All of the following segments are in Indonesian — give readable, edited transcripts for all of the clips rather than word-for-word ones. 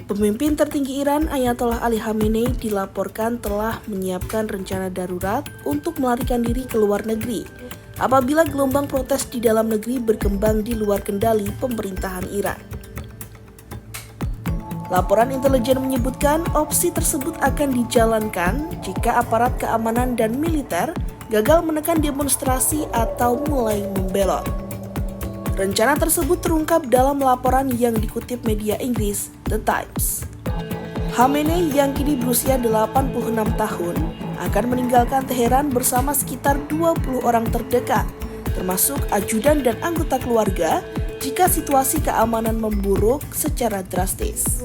Pemimpin tertinggi Iran Ayatollah Ali Khamenei dilaporkan telah menyiapkan rencana darurat untuk melarikan diri ke luar negeri apabila gelombang protes di dalam negeri berkembang di luar kendali pemerintahan Iran. Laporan intelijen menyebutkan opsi tersebut akan dijalankan jika aparat keamanan dan militer gagal menekan demonstrasi atau mulai membelot. Rencana tersebut terungkap dalam laporan yang dikutip media Inggris, The Times. Khamenei yang kini berusia 86 tahun akan meninggalkan Teheran bersama sekitar 20 orang terdekat, termasuk ajudan dan anggota keluarga jika situasi keamanan memburuk secara drastis.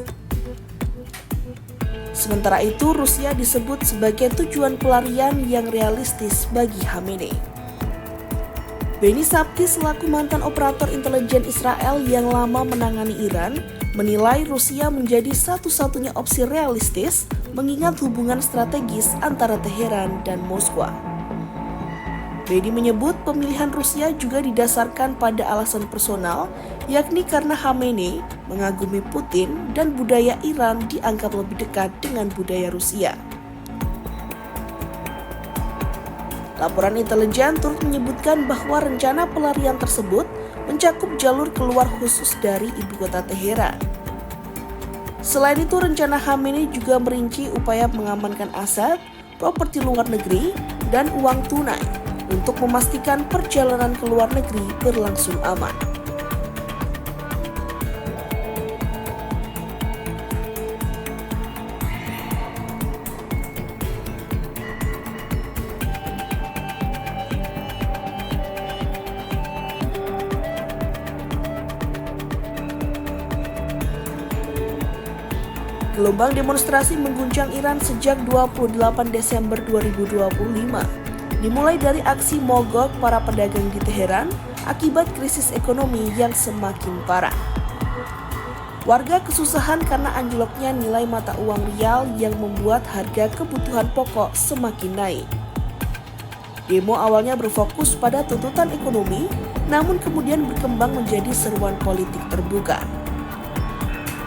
Sementara itu, Rusia disebut sebagai tujuan pelarian yang realistis bagi Khamenei. Benny Sabti selaku mantan operator intelijen Israel yang lama menangani Iran, menilai Rusia menjadi satu-satunya opsi realistis mengingat hubungan strategis antara Teheran dan Moskwa. Benny menyebut pemilihan Rusia juga didasarkan pada alasan personal, yakni karena Khamenei mengagumi Putin dan budaya Iran dianggap lebih dekat dengan budaya Rusia. Laporan intelijen turut menyebutkan bahwa rencana pelarian tersebut mencakup jalur keluar khusus dari ibu kota Teheran. Selain itu, rencana Khamenei juga merinci upaya mengamankan aset, properti luar negeri, dan uang tunai untuk memastikan perjalanan ke luar negeri berlangsung aman. Gelombang demonstrasi mengguncang Iran sejak 28 Desember 2025, dimulai dari aksi mogok para pedagang di Teheran akibat krisis ekonomi yang semakin parah. Warga kesusahan karena anjloknya nilai mata uang rial yang membuat harga kebutuhan pokok semakin naik. Demo awalnya berfokus pada tuntutan ekonomi, namun kemudian berkembang menjadi seruan politik terbuka.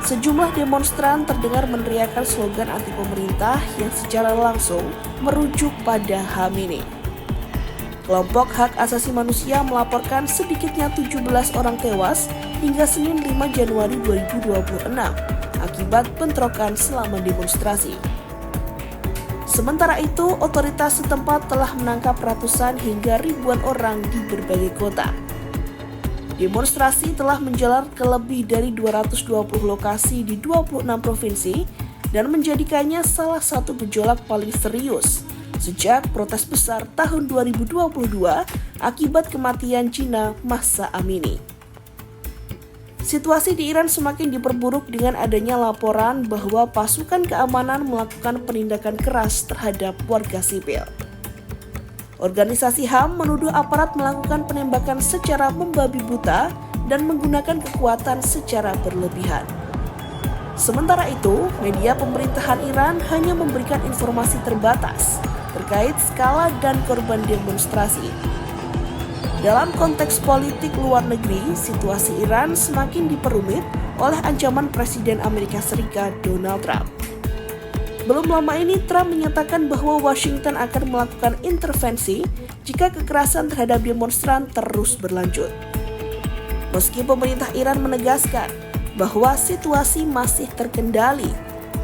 Sejumlah demonstran terdengar meneriakkan slogan anti pemerintah yang secara langsung merujuk pada Khamenei. Kelompok hak asasi manusia melaporkan sedikitnya 17 orang tewas hingga Senin 5 Januari 2026 akibat bentrokan selama demonstrasi. Sementara itu, otoritas setempat telah menangkap ratusan hingga ribuan orang di berbagai kota. Demonstrasi telah menjalar ke lebih dari 220 lokasi di 26 provinsi dan menjadikannya salah satu gejolak paling serius sejak protes besar tahun 2022 akibat kematian Gina Mahsa Amini. Situasi di Iran semakin diperburuk dengan adanya laporan bahwa pasukan keamanan melakukan penindakan keras terhadap warga sipil. Organisasi HAM menuduh aparat melakukan penembakan secara membabi buta dan menggunakan kekuatan secara berlebihan. Sementara itu, media pemerintahan Iran hanya memberikan informasi terbatas terkait skala dan korban demonstrasi. Dalam konteks politik luar negeri, situasi Iran semakin diperumit oleh ancaman Presiden Amerika Serikat Donald Trump. Belum lama ini, Trump menyatakan bahwa Washington akan melakukan intervensi jika kekerasan terhadap demonstran terus berlanjut. Meski pemerintah Iran menegaskan bahwa situasi masih terkendali,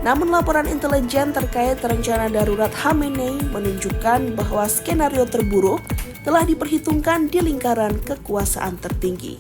namun laporan intelijen terkait rencana darurat Khamenei menunjukkan bahwa skenario terburuk telah diperhitungkan di lingkaran kekuasaan tertinggi.